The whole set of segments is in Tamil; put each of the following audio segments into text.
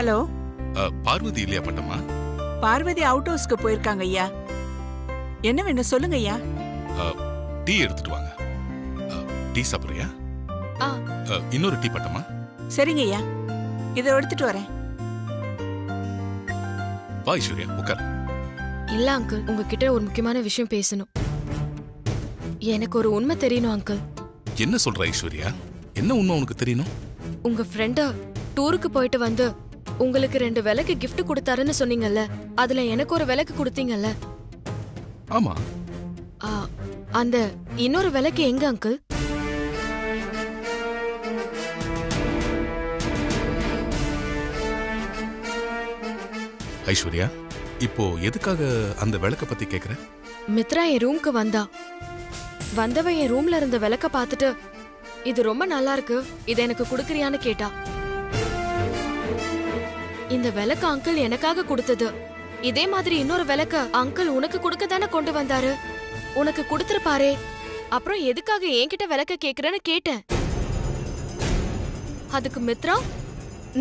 ஹலோ. பார்வதி இல்லையா பட்டம்மா? பார்வதி அவுட் ஹவுஸ்க்கு போயிருக்காங்க ஐயா. என்ன வேணும் சொல்லுங்க ஐயா. டீ எடுத்துட்டு வாங்க. டீ சாப்பிடுறியா? இன்னொரு டீ பட்டம்மா. சரிங்க ஐயா, இதை எடுத்துட்டு வரேன். வா ஐஸ்வர்யா, உட்கார். இல்ல அங்கிள், உங்ககிட்ட ஒரு முக்கியமான விஷயம் பேசணும். எனக்கு ஒரு உண்மை தெரியணும் அங்கிள். என்ன சொல்ற ஐஸ்வர்யா? என்ன உண்மை உனக்கு தெரியணும்? உங்க ஃப்ரெண்ட டூருக்கு போயிட்டு வந்து உங்களுக்கு 2 விளக்கு gift கொடுத்தாருன்னு சொன்னீங்கல்ல, அதுல எனக்கு ஒரு விளக்கு கொடுத்தீங்கல்ல? ஆமா. அந்த இன்னொரு விளக்கு எங்க அங்கிள்? ஐஸ்வர்யா, இப்போ எதுக்காக அந்த விளக்க பத்தி கேக்குற? மித்ரா என் ரூம்க்கு வந்தவ என் ரூம்ல இருந்த விளக்க பார்த்துட்டு இது ரொம்ப நல்லா இருக்கு, இதை எனக்கு கொடுக்கறியான்னு கேட்டா. இந்த விளக்கு அங்கிள் எனக்காக கொடுத்தது. இதே மாதிரி இன்னொரு விளக்க அங்கிள் உனக்கு கொடுக்க தானே கொண்டு வந்தாரு. உனக்கு கொடுத்துருப்பாரே, அப்புறம் எதுக்காக என்கிட்ட விளக்க கேக்குறேன்னு கேட்டேன். அதுக்கு மித்ரா,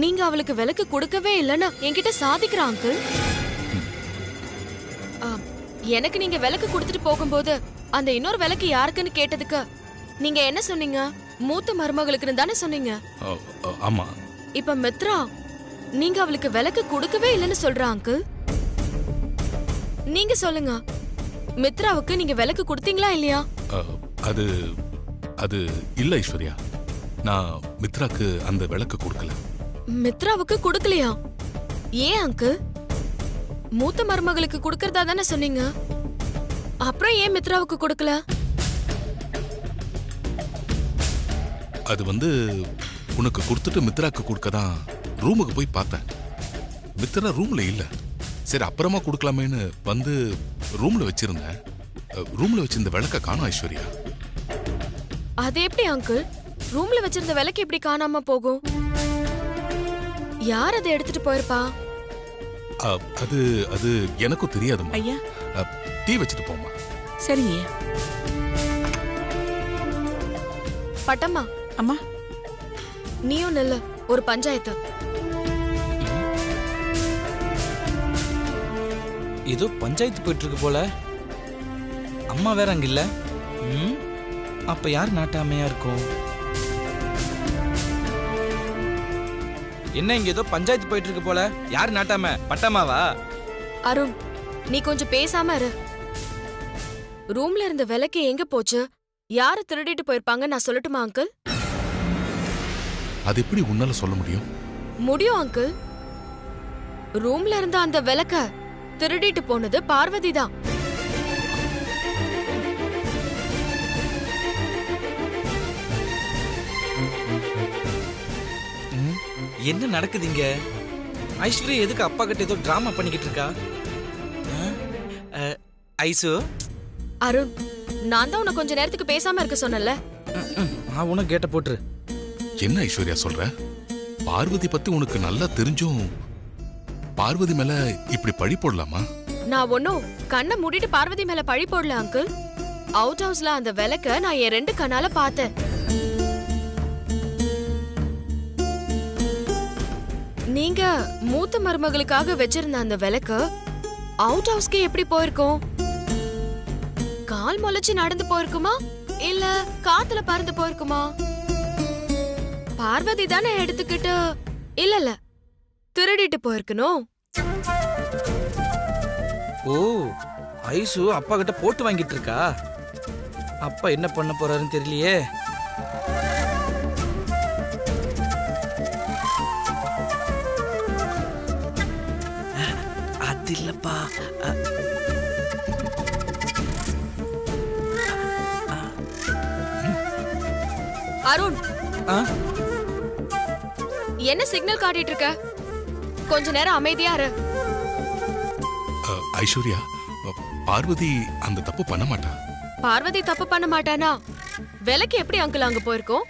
நீங்க அவளுக்கு விளக்கு கொடுக்கவே இல்லைன்னு என்கிட்ட சாதிக்கிறா அங்கிள். எனக்கு நீங்க விளக்கு கொடுத்துட்டு போகும்போது அந்த இன்னொரு விளக்கு யாருக்குன்னு கேட்டதுக்கு நீங்க என்ன சொன்னீங்க? மூத்த மருமகளுக்குன்னு தானே சொன்னீங்க. ஆமா. இப்ப மித்ரா, நீங்க அவளுக்கு விளக்கு கொடுக்கவே இல்லைன்னு சொல்றா அங்கிள். நீங்க சொல்லுங்க, மித்ராவுக்கு நீங்க விளக்கு கொடுத்தீங்களா இல்லையா? அது அது இல்ல ஐஸ்வர்யா, நான் மித்ராக்கு அந்த விளக்கு கொடுக்கல. மித்ராவுக்கு கொடுக்கலையா? ஏன் அங்கிள்? மூத்த மருமகளுக்கு கொடுக்கறதா தானே சொன்னீங்க, அப்புறம் ஏன் மித்ராவுக்கு கொடுக்கல? அது உனக்கு கொடுத்துட்டு மித்ராக்கு கொடுக்கதான் ரூமுக்கு போய் பார்த்தேன். மித்ரா ரூம்ல இல்ல. சரி அப்புறமா கொடுக்கலாமேன்னு ரூம்ல வச்சிருந்தேன். ரூம்ல வச்சிருந்த விளக்க காணோம் ஐஸ்வர்யா. அது எப்படி அங்கிள்? ரூம்ல வச்சிருந்த விளக்கு எப்படி காணாம போகும்? யார் அதை எடுத்துட்டு போயிருப்பா? அது அது எனக்கும் தெரியாதுமா. ஐயா, டீ வச்சுட்டு போமா. சரிங்க. பட்டம்மா. அம்மா. நீயும் நெல்ல ஒரு பஞ்சாயத்து. ஏதோ பஞ்சாயத்து போயிட்டு இருக்கு போல. அம்மா வேற அங்க இல்ல. அப்ப யார் நாட்டாமையா இருக்கும்? என்ன இங்க ஏதோ பஞ்சாயத்து போயிட்டு இருக்கு போல. யார் நாட்டாம? பட்டம்மாவா? அருண், நீ கொஞ்சம் பேசாம இரு. ரூம்ல இருந்த விளக்கு எங்க போச்சு? யாரு திருடிட்டு போயிருப்பாங்க நான் சொல்லட்டுமா அங்கிள்? அது எப்படி உன்னால சொல்ல முடியும்? முடியும் அங்கிள். ரூம்ல இருந்த அந்த விளக்க திருடிட்டு போனது பார்வதி தான். என்ன நடக்குது இங்க? ஐஸ்வர்யா எதுக்கு அப்பா கிட்ட ஏதோ டிராமா பண்ணிக்கிட்டு இருக்கா? ஐசு. அருண், நான் தான் உன்னை கொஞ்ச நேரத்துக்கு பேசாம இருக்க சொன்னல. நான் உனக்கு கேட்ட போட்டுரு. என்ன ஐஸ்வர்யா சொல்ற? பார்வதி பத்தி உனக்கு நல்லா தெரிஞ்சும் பார்வதி மேல இப்படி பழி போடலாமா? நான் ஒன்னும் கண்ணை மூடிட்டு பார்வதி மேல பழி போடல அங்கிள். அவுட் ஹவுஸ்ல அந்த விளக்க நான் என் 2 கண்ணால பார்த்தேன். நீங்க மூத்த மருமகளுக்காக வச்சிருந்த அந்த விளக்கு அவுட் ஹவுஸ்க்கு எப்படி போயிருக்கும்? கால் முளைச்சு நடந்து போயிருக்குமா, இல்ல காத்துல பறந்து போயிருக்குமா? பார்வதி தானே எடுத்துக்கிட்டு இல்ல திருடிட்டு போயிருக்கணும். ஓ, ஐசு அப்பா கிட்ட போட்டு வாங்கிட்டு இருக்கா. அப்பா என்ன பண்ண போறாருன்னு தெரியலையே. அது இல்லப்பா. அருண், என்ன சிக்னல் காட்டிட்டு இருக்க? கொஞ்ச நேரம் அமைதியா இரு. ஐஸ்வர்யா, பார்வதி அந்த தப்பு பண்ண மாட்டா. பார்வதி தப்பு பண்ண மாட்டானா விளக்கு எப்படி அங்கிள் அங்க போயிருக்கோம்?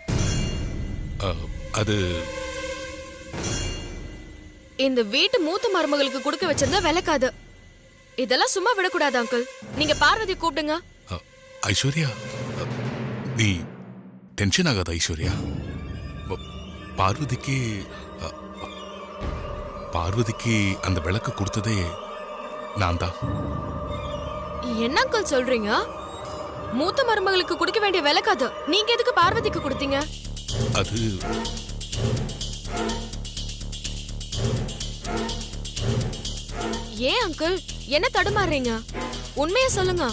அது இந்த வீட்டு மூத்த மருமகளுக்கு கொடுக்க வச்சிருந்த விளக்காது. இதெல்லாம் சும்மா விடக்கூடாது அங்கிள். நீங்க பார்வதி கூப்பிடுங்க. ஐஸ்வர்யா, நீ டென்ஷன் ஆகாத ஐஸ்வர்யா. பார்வதிக்கு பார்வதிக்கு அந்த விளக்கு கொடுத்ததே நான் தான். என்ன அங்கிள் சொல்றீங்க? மூத்த மருமகளுக்கு குடிக்க வேண்டிய விளக்கு அது நீங்க எதுக்கு பார்வதிக்கு கொடுத்தீங்க? அது ஏன் அங்கிள் என்ன தடுமாறுறீங்க? உண்மையை சொல்லுங்க.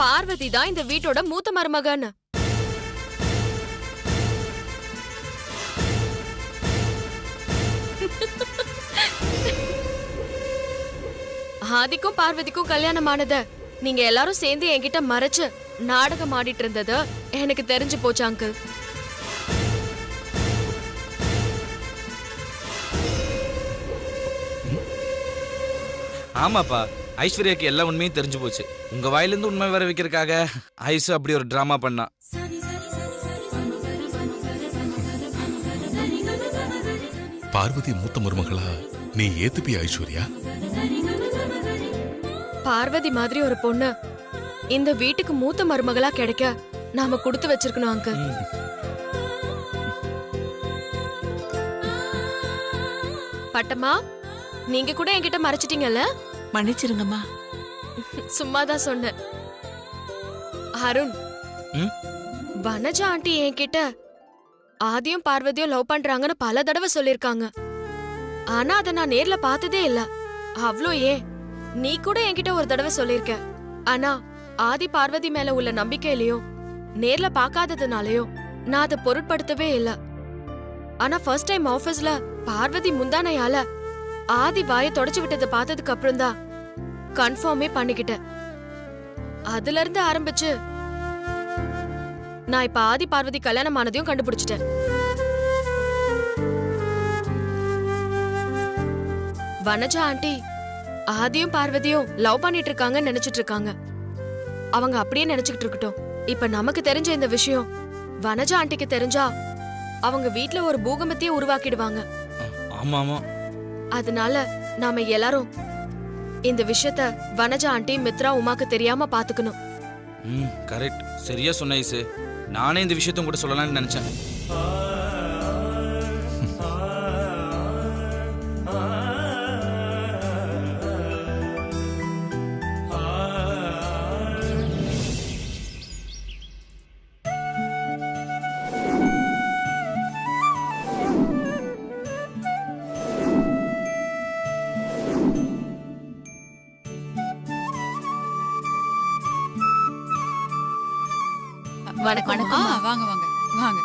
பார்வதி தான் இந்த வீட்டோட மூத்த மருமகன்னு. ஆதிக்கும் பார்வதிக்கும் கல்யாணம் ஆனத நீங்க எல்லாரும் சேர்ந்து என்கிட்ட மறைச்சு நாடகம் ஆடிட்டு இருந்தது எனக்கு தெரிஞ்சு போச்சு அங்கிள். ஆமாப்பா, ஐஸ்வர்யாக்கு எல்லா உண்மையும் தெரிஞ்சு போச்சு. உங்க வாயிலிருந்து உண்மை வர வைக்கிறதுக்காக ஐசு அப்படி ஒரு டிராமா பண்ணா. பார்வதி மூத்த மருமகளா நீ ஏத்துப்பியா ஐஸ்வர்யா? பார்வதி மாதிரி ஒரு பொண்ணு இந்த வீட்டுக்கு மூத்த மருமகளா கிடைக்க நாம கொடுத்து வச்சிருக்கணும் அங்கிள். பட்டம்மா, நீங்க கூட என்கிட்ட மறைச்சிட்டீங்கல்ல? மன்னிச்சிருங்கம்மா. சும்மாதான் சொன்னேன். அருண், வனஜா ஆண்டி என்கிட்ட ஆதியும் பார்வதியும் லவ் பண்றாங்கன்னு பல தடவை சொல்லிருக்காங்க. ஆனா அத நான் நேர்ல பார்த்ததே இல்ல. அவ்ளோ ஏன் நீ கூட என்கிட்ட ஒரு தடவை சொல்லிருக்க. ஆனா ஆதி பார்வதி மேல உள்ள நம்பிக்கையிலயும் நேர்ல பார்க்காததுனாலயும் நான் அதை பொருட்படுத்தவே இல்ல. ஆனா ஃபர்ஸ்ட் டைம் ஆபீஸ்ல பார்வதி முந்தானையால ஆதி வாயை தொடச்சு விட்டதை பார்த்ததுக்கு அப்புறம் தான் கன்ஃபார்மே பண்ணிக்கிட்டேன். அதுல இருந்து ஆரம்பிச்சு நான் இப்ப ஆதி பார்வதி கல்யாணம் ஆனதையும் கண்டுபிடிச்சிட்டேன். வனஜா ஆண்டி ஆதியும் பார்வதியும் லவ் பண்ணிட்டு இருக்காங்கன்னு நினைச்சிட்டு இருக்காங்க. அவங்க அப்படியே நினைச்சுக்கிட்டு இருக்கட்டும். இப்ப நமக்கு தெரிஞ்ச இந்த விஷயம் வனஜா ஆண்டிக்கு தெரிஞ்சா அவங்க வீட்ல ஒரு பூகம்பத்தையே உருவாக்கிடுவாங்க. ஆமா ஆமா. அதனால நாம எல்லாரும் இந்த விஷயத்த வனஜா ஆண்டி, மித்ரா, உமாக்கு தெரியாம பாத்துக்கணும். கரெக்ட், சரியா சொன்ன ஐசு. நானே இந்த விஷயத்த கூட சொல்லலாம்னு நினைச்சேன். வணக்கம். வாங்க வாங்க வாங்க.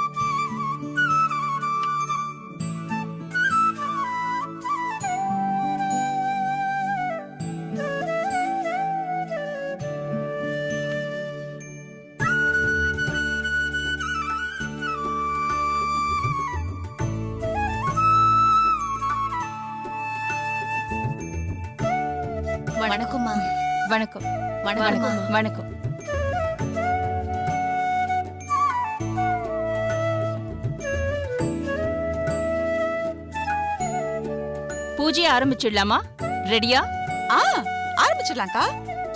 வணக்கம்மா. வணக்கம் வணக்கம். வணக்கம். பூஜையை ஆரம்பிச்சிடலாமா? ரெடியா? ஆரம்பிச்சிடலாம்க்கா.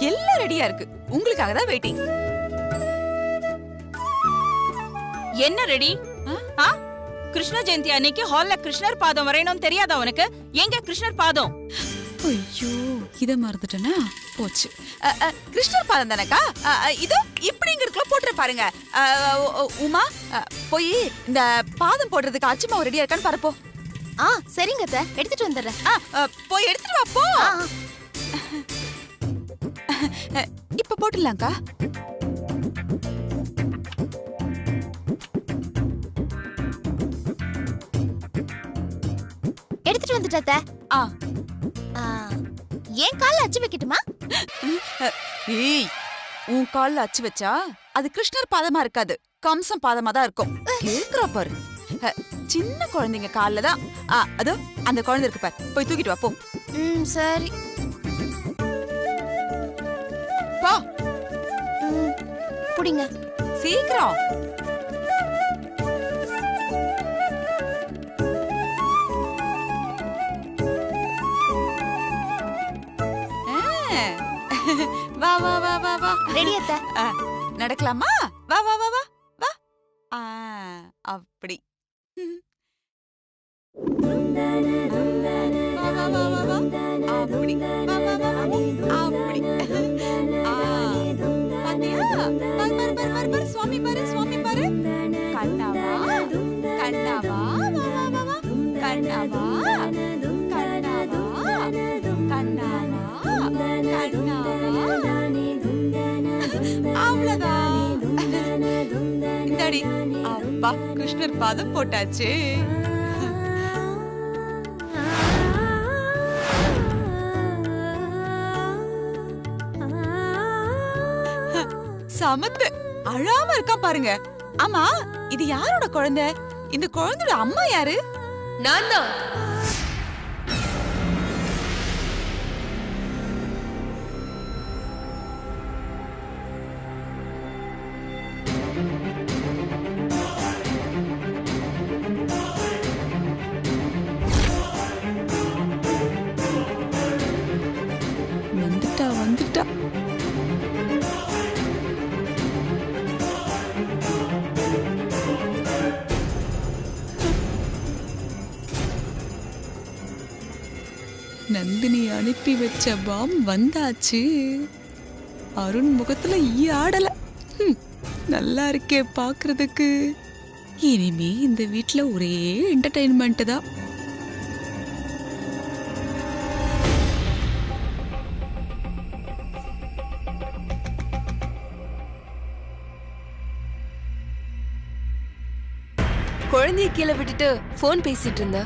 எல்லாம் ரெடியா இருக்கு. உங்களுக்காக தான் வெயிட்டிங். என்ன ரெடி? கிருஷ்ண ஜெயந்தி அன்னைக்கு ஹால்ல கிருஷ்ணர் பாதம் வரையணும்னு தெரியாதா உனக்கு? எங்க கிருஷ்ணர் பாதம்? ஐயோ, இத மறந்துட்டேனா? போச்சு. கிருஷ்ணர் பாதம் தானக்கா? இதோ இப்படிங்கிறதுக்குள்ள போட்டுற பாருங்க. உமா, போய் இந்த பாதம் போடுறதுக்கு அச்சுமா ரெடியா இருக்கான்னு பாருப்போ. சரிங்க அத்தை, எடுத்துட்டு வந்துடுறேன். போய் எடுத்துட்டு வா போ. இப்ப போட்டுடலாம்க்கா. எடுத்துட்டு வந்துட்டேன் அத்தை. ஏன் கால்ல அச்சு வைக்கட்டுமா? ஏய், உன் கால்ல அச்சு வச்சா அது கிருஷ்ணர் பாதமா இருக்காது, கம்சம் பாதமா தான் இருக்கும். கேக்குறா பாரு. சின்ன குழந்தைங்க கால்ல தான். அதோ அந்த குழந்தை இருக்கு பாரு, போய் தூக்கிட்டு வா போ. சரி. போ. புடிங்க. சீக்கிரம். வா வா வா வா வா. ரெடி அத்தை. நடக்கலாமா? வா வா வா வா வா. அப்படி. வா வா வா அப்படி வா, வா, வா, வா. அப்படி பாத்தியா? பாரு, பாரு, பாரு, பாரு, பாரு. சுவாமி பாரு, சுவாமி பாரு. கண்ணாவா கண்ணாவா, வா, வா, வா, வா. கண்ணாவா கண்ணாவா கண்ணாவா கண்ணாவா. அவ்வளவுதான். இந்தாடி. அப்பா, கிருஷ்ணர் பாதம் போட்டாச்சு. சமத்து அழாம இருக்கா பாருங்க. ஆமா, இது யாரோட குழந்தை? இந்த குழந்தையோட அம்மா யாரு? நான் தான். வந்துட்டா வந்துட்டா. நந்தினி அனுப்பி வச்ச பாம் வந்தாச்சு. அருண் முகத்துல ஈ ஆடல. நல்லா இருக்கே பாக்குறதுக்கு. இனிமே இந்த வீட்ல ஒரே என்டர்டைன்மெண்ட் தான். குழந்தைய கீழே விட்டுட்டு போன் பேசிட்டு இருந்த.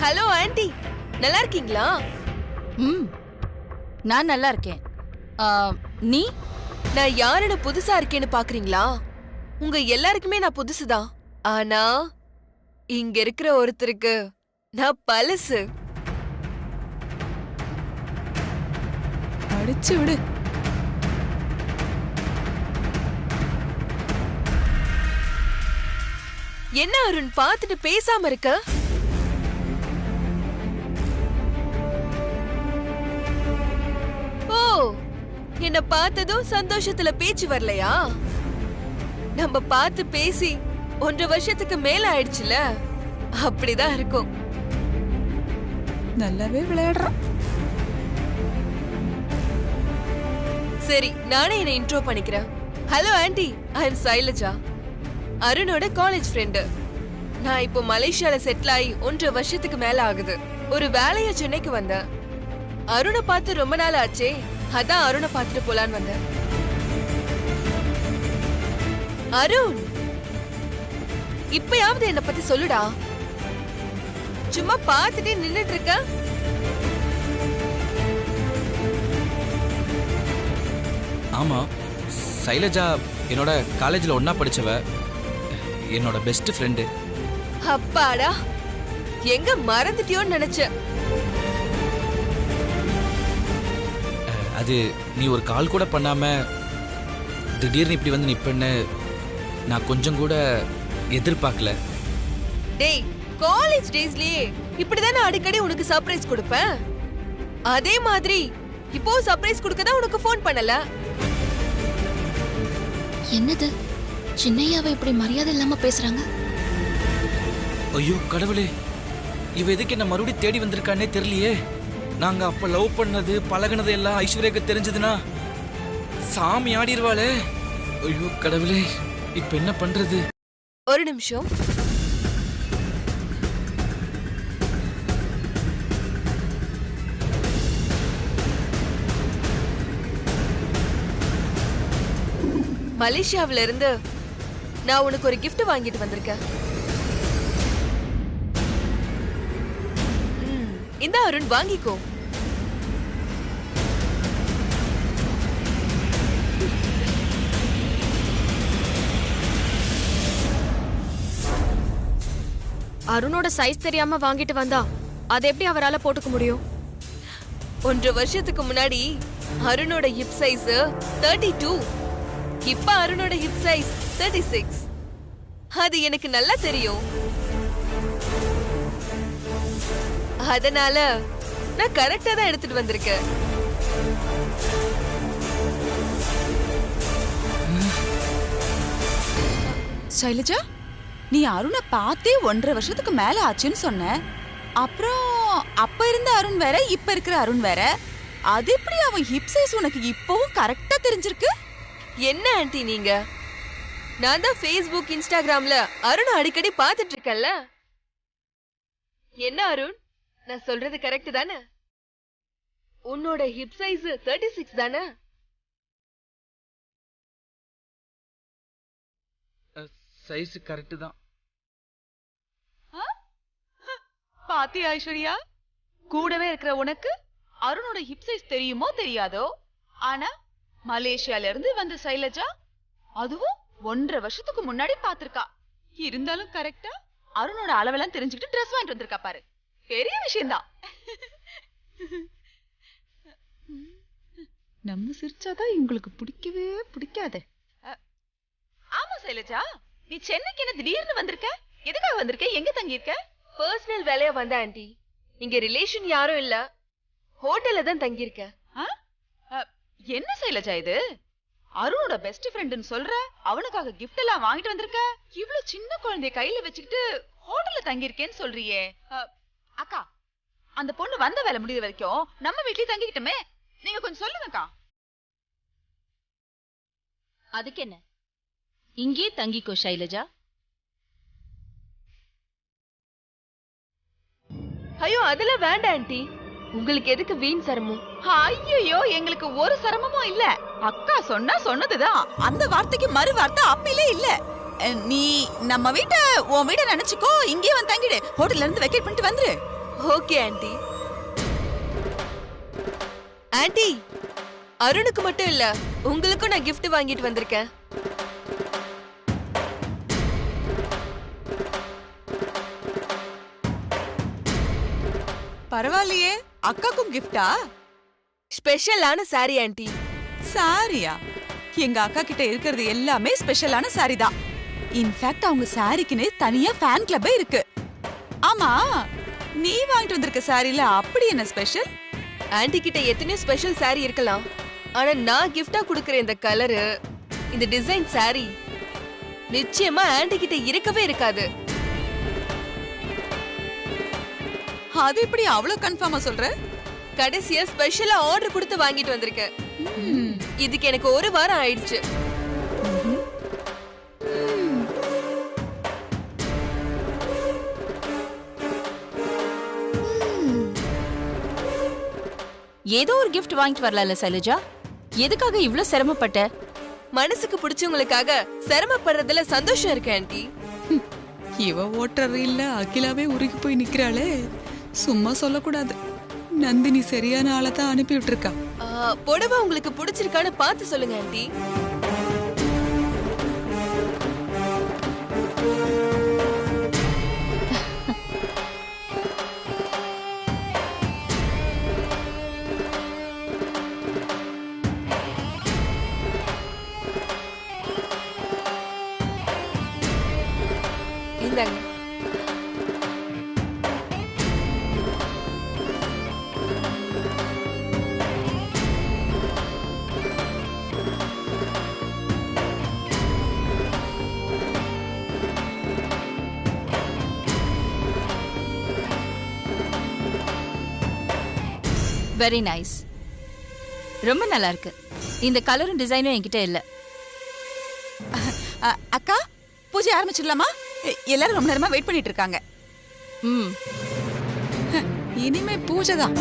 ஹலோ ஆண்டி, நல்லா இருக்கீங்களா? நான் நல்லா இருக்கேன். நீ? நான் யாருன்னு புதுசா இருக்கேன்னு பாக்குறீங்களா? உங்க எல்லாருக்குமே நான் புதுசுதான். ஆனா இங்க இருக்கிற ஒருத்தருக்கு நான் பழசு. அடிச்சு விடு. என்ன அருண் பார்த்துட்டு பேசாம இருக்க? ஓ, என்ன பார்த்ததும் சந்தோஷத்துல பேச்சு வரலையா? நம்ம பார்த்து பேசி 1.5 வருஷத்துக்கு மேல ஆயிடுச்சுல, அப்படிதான் இருக்கும். நல்லாவே விளையாடுறான். சரி, நானே என்ன இன்ட்ரோ பண்ணிக்கிறேன். Hello aunty, I am Shailaja, அருணோட காலேஜ் ஃப்ரெண்டு. நான் இப்போ மலேசியால செட்டில் ஆகி 1.5 வருஷத்துக்கு மேல ஆகுது. ஒரு வேலையா சென்னைக்கு வந்தேன். அருணை பார்த்து ரொம்ப நாள் ஆச்சே, அதான் அருணை பார்த்துட்டு போலான்னு வந்தேன். அருண், இப்பயாவது என்ன பத்தி சொல்லுடா. சும்மா பார்த்துட்டே நின்னுட்டு இருக்க. ஆமா, சைலஜா என்னோட காலேஜ்ல ஒண்ணா படிச்சவ, என்னோட பெஸ்ட் ஃப்ரெண்டு. அப்பாடா, எங்க மறந்துட்டியோன்னு நினைச்சேன். அது நீ ஒரு கால் கூட பண்ணாம திடீர்னு இப்படி வந்து நிப்பேன்னு நான் கொஞ்சம் கூட எதிர்பார்க்கல. டேய், காலேஜ் டேஸ்லயே இப்படிதானே அடிக்கடி உனக்கு சர்ப்ரைஸ் கொடுப்பேன். அதே மாதிரி இப்போ சர்ப்ரைஸ் கொடுக்க தான் உனக்கு ஃபோன் பண்ணல. என்னது சின்னையாவை இப்படி மரியாதை இல்லாம பேசுறாங்க? ஐயோ கடவுளே, இவ எதுக்கு என்ன மறுபடியும் தேடி வந்திருக்கானே தெரியலையே. நாங்க அப்ப லவ் பண்ணது பழகினது எல்லாம் ஐஸ்வர்யாக்கு தெரிஞ்சதுன்னா சாமி ஆடிடுவாளே. ஐயோ கடவுளே, இப்ப என்ன பண்றது? ஒரு நிமிஷம். மலேசியாவில இருந்து நான் உனக்கு ஒரு gift வாங்கிட்டு வந்திருக்கேன். இந்த அருண் வாங்கிக்கோ. அருணோட சைஸ் தெரியாம வாங்கிட்டு வந்தா அதை எப்படி அவரால போட்டுக்க முடியும்? 1.5 வருஷத்துக்கு முன்னாடி அருணோட ஹிப் சைஸ் 32. இப்ப அருணோட ஹிப் சைஸ் 36. அது எனக்கு நல்லா தெரியும். அதனால நான் கரெக்டா தான் எடுத்துட்டு வந்திருக்கேன். சைலஜா, நீ அருணை பார்த்தே 1.5 வருஷத்துக்கு மேல ஆச்சுன்னு சொன்ன. அப்புறம் அப்ப இருந்த அருண் வேற, இப்ப இருக்கிற அருண் வேற. அது எப்படி அவன் ஹிப் சைஸ் உனக்கு இப்பவும் கரெக்டா தெரிஞ்சிருக்கு? என்ன ஆண்டி நீங்க? நான் தான் Facebook, இன்ஸ்டாகிராம்ல அருண் அடிக்கடி பார்த்துட்டு இருக்கேன்ல. என்ன அருண், நான் சொல்றது கரெக்ட் தானே? உன்னோட ஹிப் சைஸ் 36 தானே? சைஸ் கரெக்ட் தான். பாத்தியா ஐஸ்வர்யா, கூடவே இருக்கிற உனக்கு அருணோட ஹிப் சைஸ் தெரியுமோ தெரியாதோ, ஆனா மலேசியால இருந்து வந்த சைலஜா அதுவும் 1.5 வருஷத்துக்கு முன்னாடி பாத்திருக்கா. இருந்தாலும் கரெக்டா அருணோட அளவெல்லாம் தெரிஞ்சுக்கிட்டு ட்ரெஸ் வாங்கிட்டு வந்திருக்கா பாரு. பெரிய விஷயம்தான். நம்ம சிரிச்சாதான் இவங்களுக்கு பிடிக்கவே பிடிக்காது. ஆமா சைலஜா, நீ சென்னைக்கு என்ன திடீர்னு வந்திருக்க? எதுக்காக வந்திருக்க? எங்க தங்கி இருக்க? பர்சனல் வேலையா வந்த ஆண்டி. இங்க ரிலேஷன் யாரும் இல்ல, ஹோட்டல்ல தான் தங்கி இருக்கேன். என்ன சைலஜா இது? அருணோட பெஸ்ட் ஃப்ரெண்ட்னு சொல்ற, அவனுக்காக கிஃப்ட் எல்லாம் வாங்கிட்டு வந்திருக்க. இவ்வளவு சின்ன குழந்தைய கையில வச்சுக்கிட்டு ஹோட்டல்ல தங்கி இருக்கேன்னு சொல்றியே. அக்கா, அந்த பொண்ணு வந்த வேலை முடிய வரைக்கும் நம்ம வீட்லயே தங்கிக்கிட்டோமே, நீங்க கொஞ்சம் சொல்லுங்கக்கா. அதுக்கு என்ன, இங்கே தங்கிக்கோ சைலஜா. ஐயோ அதெல்லாம் வேண்டாம் ஆண்டி, உங்களுக்கு எதுக்கு வீண் சிரமம்? ஐயோ, எங்களுக்கு ஒரு சிரமமும் இல்ல. அக்கா சொன்னா சொன்னதுதான். அந்த வார்த்தைக்கு மறு வார்த்தை அப்பிலே இல்ல. நீ நம்ம வீட்டை உன் வீட நினைச்சுக்கோ, இங்கே வந்து தங்கிடு. ஹோட்டல்ல இருந்து வெக்கேட் பண்ணிட்டு வந்துரு. Okay aunty. ஆண்டி, அருணுக்கு மட்டும் இல்ல, உங்களுக்கும் நான் gift வாங்கிட்டு வந்திருக்கேன். பரவாயில்லையே, அக்காக்கும் கிஃப்டா? ஸ்பெஷலான சாரி ஆண்டி. சாரியா? எங்க அக்கா கிட்ட இருக்கிறது எல்லாமே ஸ்பெஷலான சாரி தான். இன்ஃபேக்ட் அவங்க சாரிக்குன்னு தனியா ஃபேன் கிளப்பே இருக்கு. ஆமா, நீ வாங்கிட்டு வந்திருக்க சாரில அப்படி என்ன ஸ்பெஷல்? ஆண்டி கிட்ட எத்தனையோ ஸ்பெஷல் சாரி இருக்கலாம், ஆனா நான் கிஃப்டா கொடுக்கிற இந்த கலரு, இந்த டிசைன் சாரி நிச்சயமா ஆண்டி கிட்ட இருக்கவே இருக்காது. அது எப்படி அவ்வளவு கன்ஃபார்மா சொல்ற? கடைசியா ஸ்பெஷலா ஆர்டர் கொடுத்து வாங்கிட்டு வந்திருக்கேன். இதுக்கு எனக்கு 1 வாரம் ஆயிடுச்சு. ஏதோ ஒரு gift வாங்கிட்டு வரலாம்ல சைலஜா, எதுக்காக இவ்ளோ சிரமப்பட்ட? மனசுக்கு பிடிச்சவங்களுக்காக சிரமப்படுறதுல சந்தோஷம் இருக்கு ஆண்டி. இவ ஓட்டர் இல்ல, அகிலாவே உருகி போய் நிக்கிறாளே. சும்மா சொல்லக்கூடாது. நந்தினி சரியான ஆளை தான் அனுப்பி விட்டுருக்கா. புடவை உங்களுக்கு பிடிச்சிருக்கான்னு பார்த்து சொல்லுங்க ஆண்டி. இந்தாங்க. வெரி நைஸ், ரொம்ப நல்லா இருக்கு. இந்த கலரும் டிசைனும் என்கிட்ட இல்ல. அக்கா, பூஜை ஆரம்பிச்சிடலாமா? எல்லாரும் ரொம்ப நேரமா வெயிட் பண்ணிட்டு இருக்காங்க. ம், இனிமே பூஜை தான்.